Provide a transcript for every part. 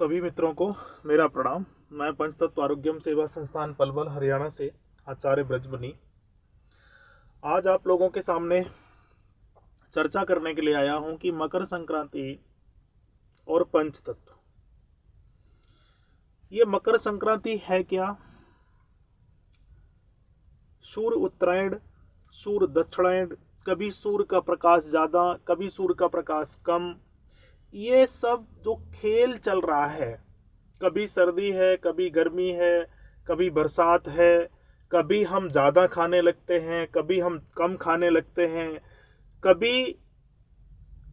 सभी मित्रों को मेरा प्रणाम। मैं पंचतत्व आरोग्यम सेवा संस्थान पलवल हरियाणा से आचार्य ब्रजबनी आज आप लोगों के सामने चर्चा करने के लिए आया हूं कि मकर संक्रांति और पंचतत्व, ये मकर संक्रांति है क्या? सूर्य उत्तरायण, सूर्य दक्षिणायण, कभी सूर्य का प्रकाश ज्यादा, कभी सूर्य का प्रकाश कम, ये सब जो खेल चल रहा है, कभी सर्दी है, कभी गर्मी है, कभी बरसात है, कभी हम ज़्यादा खाने लगते हैं, कभी हम कम खाने लगते हैं, कभी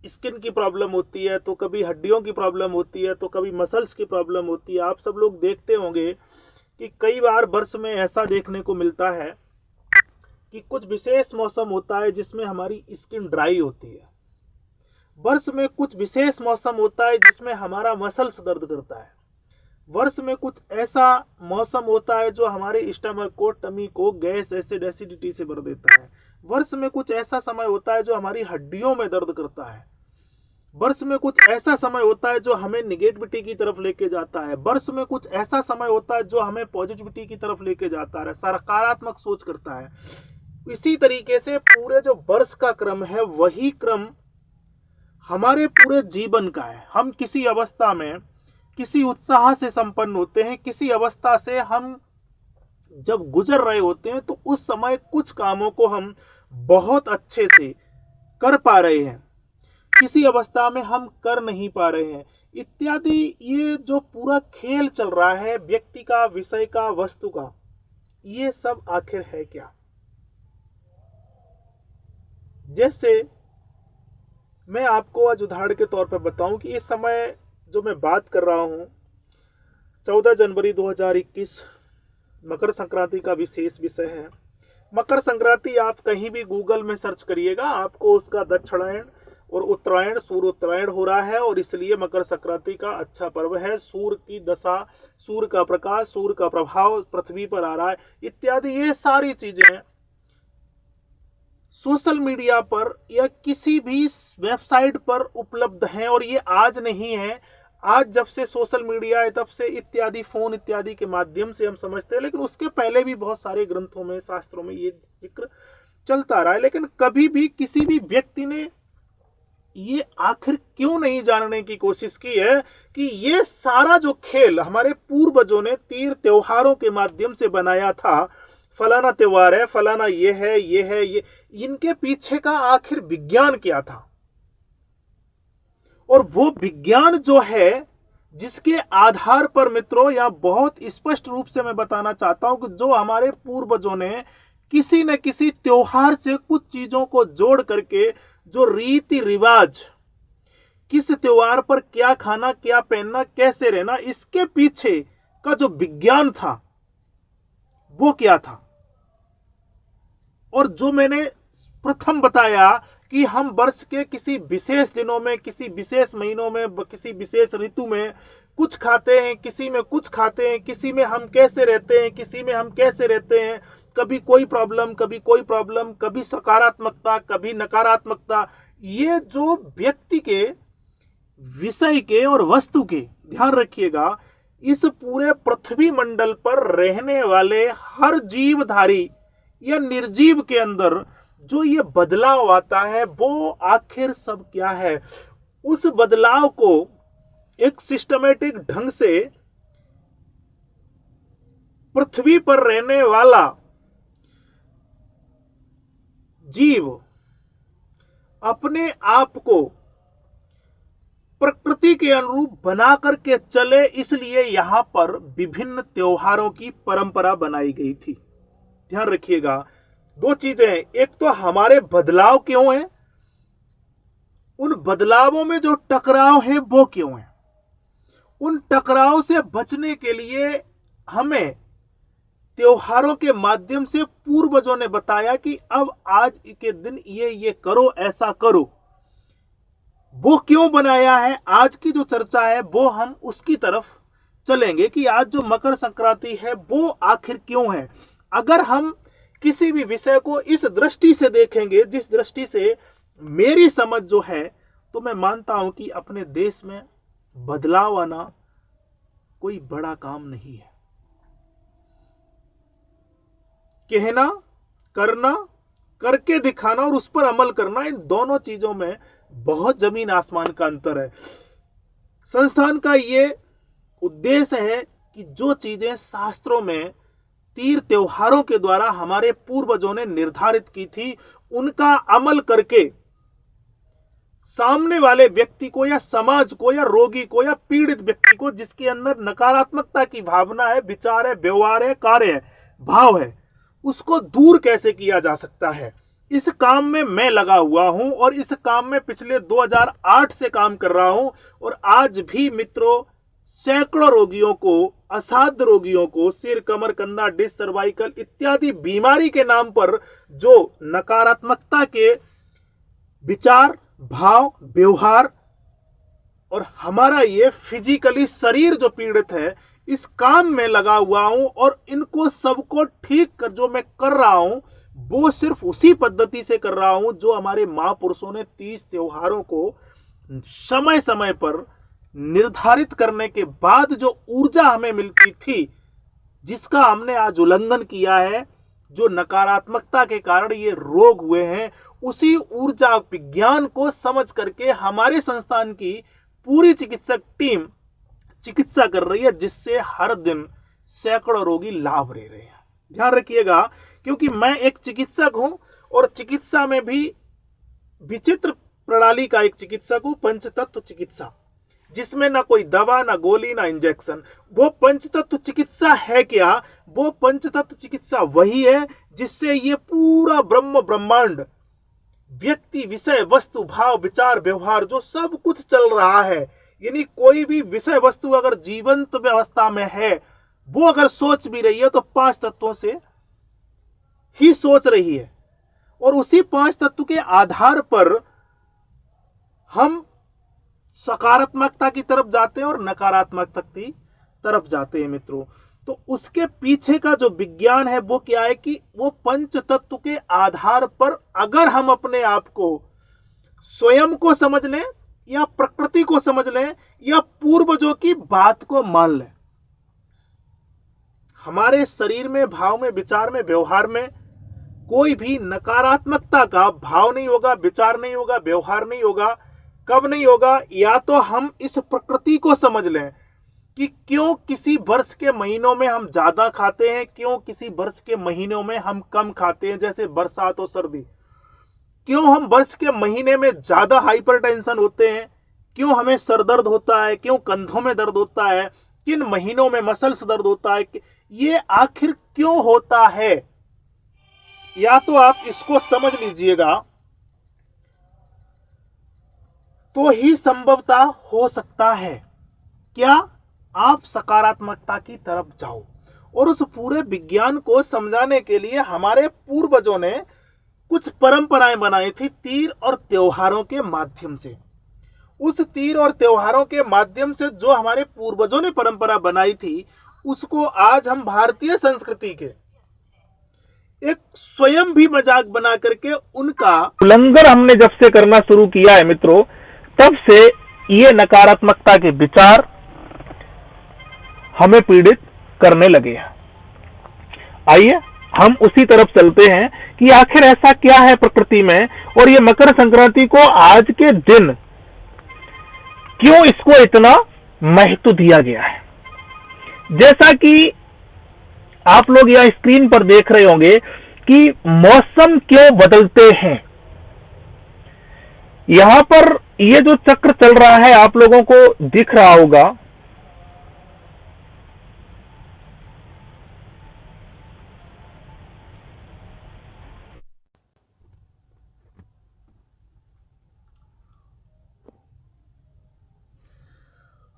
स्किन की प्रॉब्लम होती है, तो कभी हड्डियों की प्रॉब्लम होती है, तो कभी मसल्स की प्रॉब्लम होती है। आप सब लोग देखते होंगे कि कई बार वर्ष में ऐसा देखने को मिलता है कि कुछ विशेष मौसम होता है जिसमें हमारी स्किन ड्राई होती है। वर्ष में कुछ विशेष मौसम होता है जिसमें हमारा मसल्स दर्द करता है। वर्ष में कुछ ऐसा मौसम होता है जो हमारे स्टमक को, टमी को गैस, एसिड, एसिडिटी से भर देता है। वर्ष में कुछ ऐसा समय होता है जो हमारी हड्डियों में दर्द करता है। वर्ष में कुछ ऐसा समय होता है जो हमें निगेटिविटी की तरफ लेके जाता है। वर्ष में कुछ ऐसा समय होता है जो हमें पॉजिटिविटी की तरफ लेके जाता है, सकारात्मक सोच करता है। इसी तरीके से पूरे जो वर्ष का क्रम है, वही क्रम हमारे पूरे जीवन का है। हम किसी अवस्था में किसी उत्साह से संपन्न होते हैं, किसी अवस्था से हम जब गुजर रहे होते हैं तो उस समय कुछ कामों को हम बहुत अच्छे से कर पा रहे हैं, किसी अवस्था में हम कर नहीं पा रहे हैं, इत्यादि। ये जो पूरा खेल चल रहा है व्यक्ति का, विषय का, वस्तु का, ये सब आखिर है क्या? जैसे मैं आपको आज उदाहरण के तौर पर बताऊं कि इस समय जो मैं बात कर रहा हूं 14 जनवरी 2021 मकर संक्रांति का विशेष विषय है। मकर संक्रांति आप कहीं भी गूगल में सर्च करिएगा, आपको उसका दक्षिणायन और उत्तरायण, सूर्य उत्तरायण हो रहा है और इसलिए मकर संक्रांति का अच्छा पर्व है। सूर्य की दशा, सूर्य का प्रकाश, सूर्य का प्रभाव पृथ्वी पर आ रहा है, इत्यादि। ये सारी चीजें सोशल मीडिया पर या किसी भी वेबसाइट पर उपलब्ध हैं और ये आज नहीं है। आज जब से सोशल मीडिया है तब से इत्यादि, फोन इत्यादि के माध्यम से हम समझते हैं, लेकिन उसके पहले भी बहुत सारे ग्रंथों में, शास्त्रों में ये जिक्र चलता रहा है। लेकिन कभी भी किसी भी व्यक्ति ने ये आखिर क्यों नहीं जानने की कोशिश की है कि ये सारा जो खेल हमारे पूर्वजों ने तीर त्योहारों के माध्यम से बनाया था, फलाना त्योहार है, फलाना ये है, ये है, ये, इनके पीछे का आखिर विज्ञान क्या था? और वो विज्ञान जो है जिसके आधार पर मित्रों, या बहुत स्पष्ट रूप से मैं बताना चाहता हूं कि जो हमारे पूर्वजों ने किसी न किसी त्योहार से कुछ चीजों को जोड़ करके, जो रीति रिवाज, किस त्योहार पर क्या खाना, क्या पहनना, कैसे रहना, इसके पीछे का जो विज्ञान था वो क्या था? और जो मैंने प्रथम बताया कि हम वर्ष के किसी विशेष दिनों में, किसी विशेष महीनों में, किसी विशेष ऋतु में कुछ खाते हैं, किसी में कुछ खाते हैं, किसी में हम कैसे रहते हैं, किसी में हम कैसे रहते हैं, कभी कोई प्रॉब्लम, कभी कोई प्रॉब्लम, कभी सकारात्मकता, कभी नकारात्मकता। ये जो व्यक्ति के, विषय के और वस्तु के, ध्यान रखिएगा, इस पूरे पृथ्वी मंडल पर रहने वाले हर जीवधारी या निर्जीव के अंदर जो ये बदलाव आता है, वो आखिर सब क्या है? उस बदलाव को एक सिस्टमेटिक ढंग से पृथ्वी पर रहने वाला जीव अपने आप को प्रकृति के अनुरूप बना करके चले, इसलिए यहां पर विभिन्न त्योहारों की परंपरा बनाई गई थी। ध्यान रखिएगा, दो चीजें हैं। एक तो हमारे बदलाव क्यों हैं, उन बदलावों में जो टकराव है वो क्यों है। उन टकराव से बचने के लिए हमें त्योहारों के माध्यम से पूर्वजों ने बताया कि अब आज के दिन ये करो, ऐसा करो। वो क्यों बनाया है, आज की जो चर्चा है वो हम उसकी तरफ चलेंगे कि आज जो मकर संक्रांति है वो आखिर क्यों है। अगर हम किसी भी विषय को इस दृष्टि से देखेंगे, जिस दृष्टि से मेरी समझ जो है, तो मैं मानता हूं कि अपने देश में बदलाव आना कोई बड़ा काम नहीं है। कहना, करना, करके दिखाना और उस पर अमल करना, इन दोनों चीजों में बहुत जमीन आसमान का अंतर है। संस्थान का ये उद्देश्य है कि जो चीजें शास्त्रों में तीर त्योहारों के द्वारा हमारे पूर्वजों ने निर्धारित की थी, उनका अमल करके सामने वाले व्यक्ति को या समाज को या रोगी को या पीड़ित व्यक्ति को, जिसके अंदर नकारात्मकता की भावना है, विचार है, व्यवहार है, कार्य है, भाव है, उसको दूर कैसे किया जा सकता है। इस काम में मैं लगा हुआ हूं और इस काम में पिछले 2008 से काम कर रहा हूं और आज भी मित्रों सैकड़ों रोगियों को, असाध्य रोगियों को सिर, कमर, कंधा, डिस्क, सर्वाइकल इत्यादि बीमारी के नाम पर जो नकारात्मकता के विचार, भाव, व्यवहार और हमारा ये फिजिकली शरीर जो पीड़ित है, इस काम में लगा हुआ हूं और इनको सबको ठीक कर जो मैं कर रहा हूं वो सिर्फ उसी पद्धति से कर रहा हूं जो हमारे महापुरुषों ने 30 त्योहारों को समय समय पर निर्धारित करने के बाद जो ऊर्जा हमें मिलती थी, जिसका हमने आज उल्लंघन किया है, जो नकारात्मकता के कारण ये रोग हुए हैं, उसी ऊर्जा विज्ञान को समझ करके हमारे संस्थान की पूरी चिकित्सक टीम चिकित्सा कर रही है, जिससे हर दिन सैकड़ों रोगी लाभ ले रहे हैं। ध्यान रखिएगा, क्योंकि मैं एक चिकित्सक हूं और चिकित्सा में भी विचित्र प्रणाली का एक चिकित्सक हूं, पंचतत्व चिकित्सा, जिसमें ना कोई दवा, ना गोली, ना इंजेक्शन। वो पंचतत्व चिकित्सा है क्या? वो पंचतत्व चिकित्सा वही है जिससे ये पूरा ब्रह्मांड, व्यक्ति, विषय, वस्तु, भाव, विचार, व्यवहार जो सब कुछ चल रहा है, यानी कोई भी विषय वस्तु अगर जीवंत व्यवस्था में है, वो अगर सोच भी रही है तो 5 तत्वों से ही सोच रही है और उसी 5 तत्व के आधार पर हम सकारात्मकता की तरफ जाते हैं और नकारात्मकता की तरफ जाते हैं मित्रों। तो उसके पीछे का जो विज्ञान है वो क्या है कि वो पंच तत्व के आधार पर अगर हम अपने आप को, स्वयं को समझ लें या प्रकृति को समझ लें या पूर्वजों की बात को मान लें, हमारे शरीर में, भाव में, विचार में, व्यवहार में कोई भी नकारात्मकता का भाव नहीं होगा, विचार नहीं होगा, व्यवहार नहीं होगा। कब नहीं होगा? या तो हम इस प्रकृति को समझ लें कि क्यों किसी वर्ष के महीनों में हम ज्यादा खाते हैं, क्यों किसी वर्ष के महीनों में हम कम खाते हैं, जैसे बरसात और सर्दी। क्यों हम वर्ष के महीने में ज्यादा हाइपरटेंशन होते हैं, क्यों हमें सर दर्द होता है, क्यों कंधों में दर्द होता है, किन महीनों में मसल्स दर्द होता है, ये आखिर क्यों होता है? या तो आप इसको समझ लीजिएगा तो ही संभवता हो सकता है क्या आप सकारात्मकता की तरफ जाओ। और उस पूरे विज्ञान को समझाने के लिए हमारे पूर्वजों ने कुछ परंपराएं बनाई थी तीर और त्योहारों के माध्यम से। उस तीर और त्योहारों के माध्यम से जो हमारे पूर्वजों ने परंपरा बनाई थी, उसको आज हम भारतीय संस्कृति के एक स्वयं भी मजाक बना करके उनका उल्लंघन हमने जब से करना शुरू किया है मित्रों, तब से ये नकारात्मकता के विचार हमें पीड़ित करने लगे हैं। आइए हम उसी तरफ चलते हैं कि आखिर ऐसा क्या है प्रकृति में, और ये मकर संक्रांति को आज के दिन क्यों इसको इतना महत्व दिया गया है। जैसा कि आप लोग यहां स्क्रीन पर देख रहे होंगे कि मौसम क्यों बदलते हैं। यहां पर ये जो चक्र चल रहा है आप लोगों को दिख रहा होगा,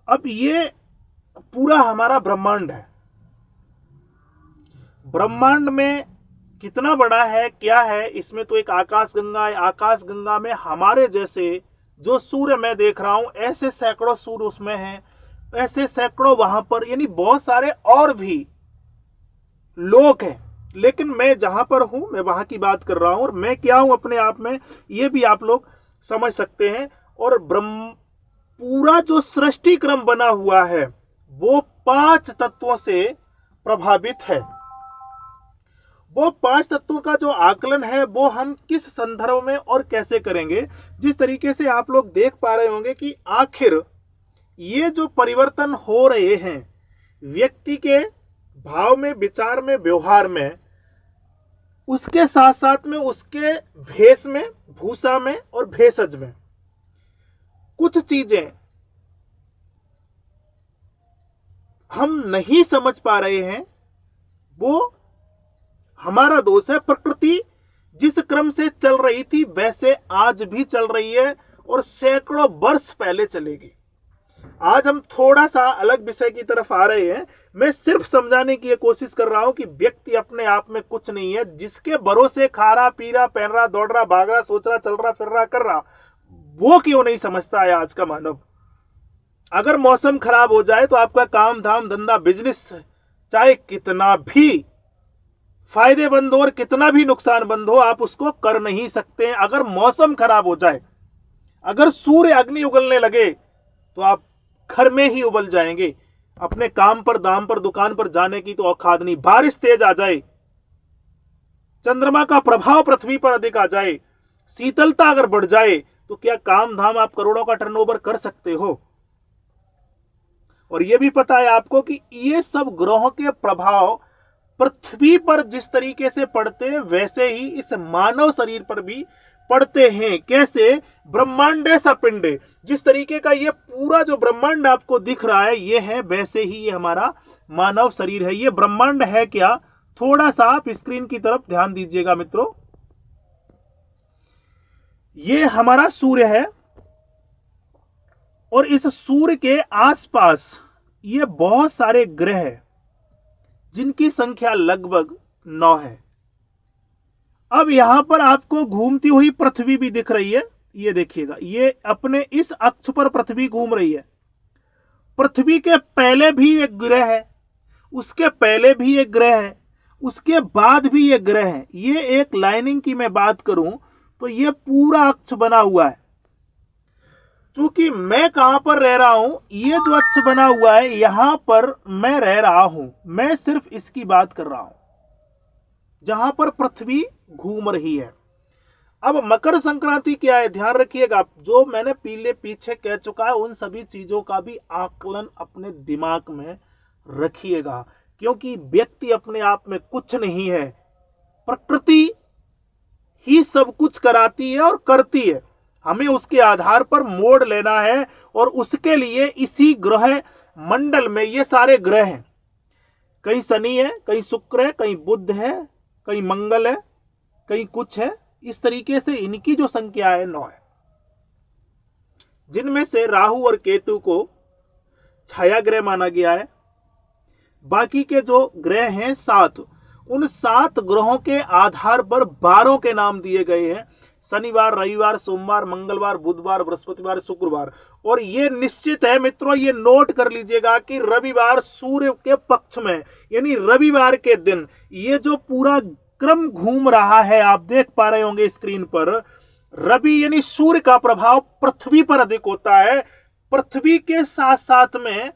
अब ये पूरा हमारा ब्रह्मांड है। ब्रह्मांड में कितना बड़ा है, क्या है, इसमें तो एक आकाश गंगा है। आकाश गंगा में हमारे जैसे जो सूर्य मैं देख रहा हूं, ऐसे सैकड़ों सूर्य उसमें हैं, ऐसे सैकड़ों वहां पर, यानी बहुत सारे और भी लोग हैं। लेकिन मैं जहां पर हूं, मैं वहां की बात कर रहा हूं और मैं क्या हूं अपने आप में, ये भी आप लोग समझ सकते हैं। और पूरा जो सृष्टि क्रम बना हुआ है वो 5 तत्वों से प्रभावित है। वो 5 तत्वों का जो आकलन है वो हम किस संदर्भ में और कैसे करेंगे, जिस तरीके से आप लोग देख पा रहे होंगे कि आखिर ये जो परिवर्तन हो रहे हैं व्यक्ति के भाव में, विचार में, व्यवहार में, उसके साथ साथ में उसके भेष में, भूषा में और भेषज में कुछ चीजें हम नहीं समझ पा रहे हैं, वो हमारा दोष है। प्रकृति जिस क्रम से चल रही थी वैसे आज भी चल रही है और सैकड़ों वर्ष पहले चलेगी। आज हम थोड़ा सा अलग विषय की तरफ आ रहे हैं। मैं सिर्फ समझाने की कोशिश कर रहा हूं कि व्यक्ति अपने आप में कुछ नहीं है। जिसके भरोसे खा रहा, पी रहा, पहन रहा, दौड़ रहा, भाग रहा, सोच रहा, चल रहा, फिर रहा, कर रहा, वो क्यों नहीं समझता है आज का मानव। अगर मौसम खराब हो जाए तो आपका काम धाम धंधा बिजनेस चाहे कितना भी फायदेमंद हो और कितना भी नुकसानबंद हो, आप उसको कर नहीं सकते। अगर मौसम खराब हो जाए, अगर सूर्य अग्नि उगलने लगे तो आप घर में ही उबल जाएंगे। अपने काम पर, दाम पर, दुकान पर जाने की तो औकात नहीं। बारिश तेज आ जाए, चंद्रमा का प्रभाव पृथ्वी पर अधिक आ जाए, शीतलता अगर बढ़ जाए तो क्या काम धाम आप करोड़ों का टर्नओवर कर सकते हो। और यह भी पता है आपको कि ये सब ग्रहों के प्रभाव पृथ्वी पर जिस तरीके से पड़ते हैं वैसे ही इस मानव शरीर पर भी पड़ते हैं। कैसे? ब्रह्मांडे सा पिंडे, जिस तरीके का ये पूरा जो ब्रह्मांड आपको दिख रहा है ये है, वैसे ही ये हमारा मानव शरीर है। ये ब्रह्मांड है क्या? थोड़ा सा आप स्क्रीन की तरफ ध्यान दीजिएगा मित्रों। ये हमारा सूर्य है और इस सूर्य के आसपास ये बहुत सारे ग्रह हैं जिनकी संख्या लगभग 9 है। अब यहां पर आपको घूमती हुई पृथ्वी भी दिख रही है। ये देखिएगा, ये अपने इस अक्ष पर पृथ्वी घूम रही है। पृथ्वी के पहले भी एक ग्रह है, उसके पहले भी एक ग्रह है, उसके बाद भी एक ग्रह है। ये एक लाइनिंग की मैं बात करूं तो ये पूरा अक्ष बना हुआ है। क्योंकि मैं कहां पर रह रहा हूं, ये जो अक्ष बना हुआ है यहां पर मैं रह रहा हूं। मैं सिर्फ इसकी बात कर रहा हूं जहां पर पृथ्वी घूम रही है। अब मकर संक्रांति क्या है, ध्यान रखिएगा। जो मैंने पीछे कह चुका है उन सभी चीजों का भी आकलन अपने दिमाग में रखिएगा, क्योंकि व्यक्ति अपने आप में कुछ नहीं है। प्रकृति ही सब कुछ कराती है और करती है। हमें उसके आधार पर मोड़ लेना है और उसके लिए इसी ग्रह मंडल में ये सारे ग्रह हैं। कहीं शनि है, कहीं शुक्र है, कहीं बुध है, कहीं मंगल है, कहीं कुछ है। इस तरीके से इनकी जो संख्या है 9 है, जिनमें से राहु और केतु को छाया ग्रह माना गया है। बाकी के जो ग्रह हैं 7, उन 7 ग्रहों के आधार पर 12 के नाम दिए गए हैं। शनिवार, रविवार, सोमवार, मंगलवार, बुधवार, बृहस्पतिवार, शुक्रवार। और ये निश्चित है मित्रों, ये नोट कर लीजिएगा कि रविवार सूर्य के पक्ष में, यानी रविवार के दिन ये जो पूरा क्रम घूम रहा है, आप देख पा रहे होंगे स्क्रीन पर। रवि यानी सूर्य का प्रभाव पृथ्वी पर अधिक होता है। पृथ्वी के साथ साथ में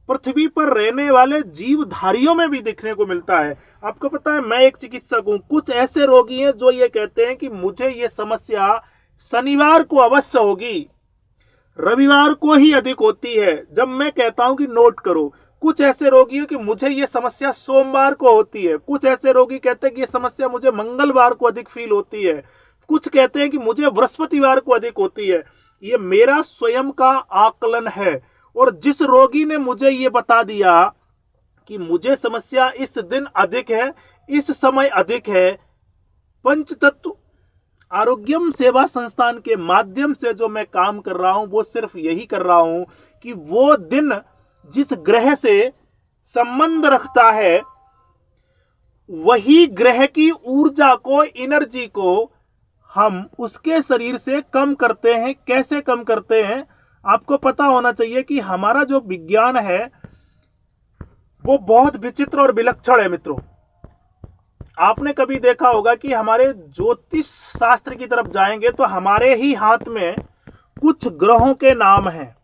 पृथ्वी पर रहने वाले जीवधारियों में भी देखने को मिलता है। आपको पता है, मैं एक चिकित्सक हूं। कुछ ऐसे रोगी हैं जो ये कहते हैं कि मुझे ये समस्या शनिवार को अवश्य होगी, रविवार को ही अधिक होती है। जब मैं कहता हूं कि नोट करो, कुछ ऐसे रोगी हैं कि मुझे ये समस्या सोमवार को होती है। कुछ ऐसे रोगी कहते हैं कि ये समस्या मुझे मंगलवार को अधिक फील होती है। कुछ कहते हैं कि मुझे बृहस्पतिवार को अधिक होती है। ये मेरा स्वयं का आकलन है। और जिस रोगी ने मुझे ये बता दिया कि मुझे समस्या इस दिन अधिक है, इस समय अधिक है, पंचतत्व आरोग्यम सेवा संस्थान के माध्यम से जो मैं काम कर रहा हूं वो सिर्फ यही कर रहा हूं कि वो दिन जिस ग्रह से संबंध रखता है वही ग्रह की ऊर्जा को, एनर्जी को हम उसके शरीर से कम करते हैं। कैसे कम करते हैं? आपको पता होना चाहिए कि हमारा जो विज्ञान है वो बहुत विचित्र और विलक्षण है मित्रों। आपने कभी देखा होगा कि हमारे ज्योतिष शास्त्र की तरफ जाएंगे तो हमारे ही हाथ में कुछ ग्रहों के नाम हैं।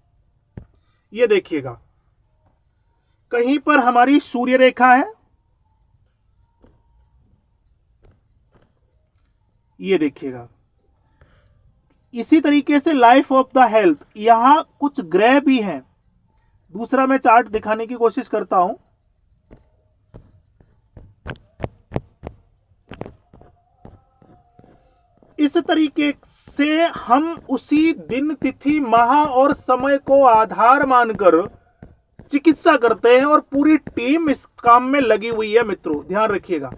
ये देखिएगा, कहीं पर हमारी सूर्य रेखा है, ये देखिएगा। इसी तरीके से लाइफ ऑफ द हेल्थ, यहां कुछ ग्रह भी हैं। दूसरा मैं चार्ट दिखाने की कोशिश करता हूं। इस तरीके से हम उसी दिन, तिथि, माह और समय को आधार मानकर चिकित्सा करते हैं और पूरी टीम इस काम में लगी हुई है मित्रों, ध्यान रखिएगा।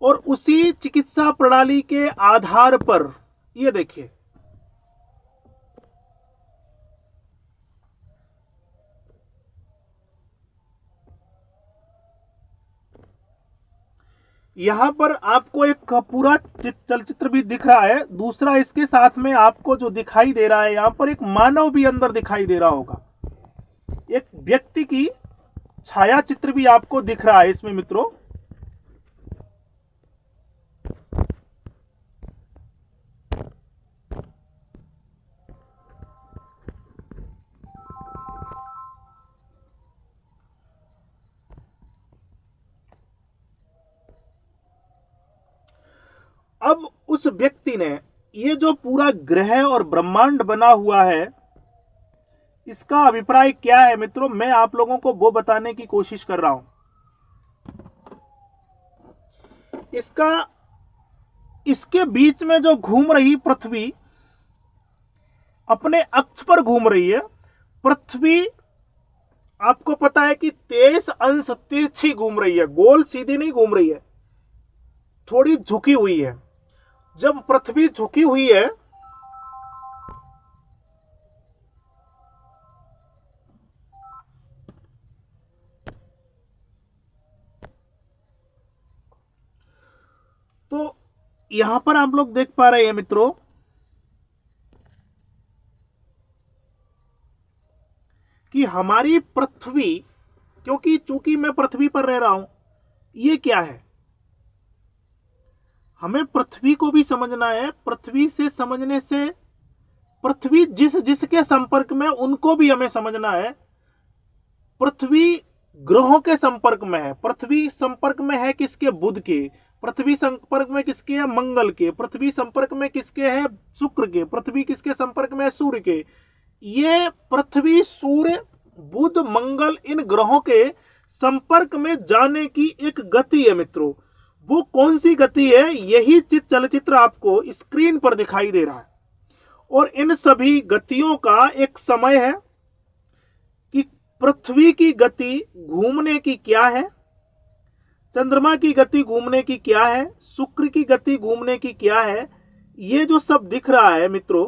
और उसी चिकित्सा प्रणाली के आधार पर ये देखिए, यहां पर आपको एक पूरा चलचित्र भी दिख रहा है। दूसरा, इसके साथ में आपको जो दिखाई दे रहा है, यहां पर एक मानव भी अंदर दिखाई दे रहा होगा। एक व्यक्ति की छाया चित्र भी आपको दिख रहा है इसमें मित्रों। अब उस व्यक्ति ने ये जो पूरा ग्रह और ब्रह्मांड बना हुआ है, इसका अभिप्राय क्या है मित्रों, मैं आप लोगों को वो बताने की कोशिश कर रहा हूं। इसके बीच में जो घूम रही पृथ्वी अपने अक्ष पर घूम रही है। पृथ्वी आपको पता है कि 23 अंश तिरछी घूम रही है, गोल सीधी नहीं घूम रही है, थोड़ी झुकी हुई है। जब पृथ्वी झुकी हुई है तो यहां पर आप लोग देख पा रहे हैं मित्रों कि हमारी पृथ्वी, क्योंकि चूंकि मैं पृथ्वी पर रह रहा हूं, ये क्या है, हमें पृथ्वी को भी समझना है। पृथ्वी से समझने से, पृथ्वी जिसके संपर्क में, उनको भी हमें समझना है। पृथ्वी ग्रहों के संपर्क में है। पृथ्वी संपर्क में है किसके, बुध के। पृथ्वी संपर्क में किसके है, मंगल के। पृथ्वी संपर्क में किसके है, शुक्र के। पृथ्वी किसके संपर्क में है, सूर्य के। ये पृथ्वी, सूर्य, बुध, मंगल, इन ग्रहों के संपर्क में जाने की एक गति है मित्रों। वो कौन सी गति है, यही चलचित्र आपको स्क्रीन पर दिखाई दे रहा है। और इन सभी गतियों का एक समय है कि पृथ्वी की गति घूमने की क्या है, चंद्रमा की गति घूमने की क्या है, शुक्र की गति घूमने की क्या है। ये जो सब दिख रहा है मित्रों,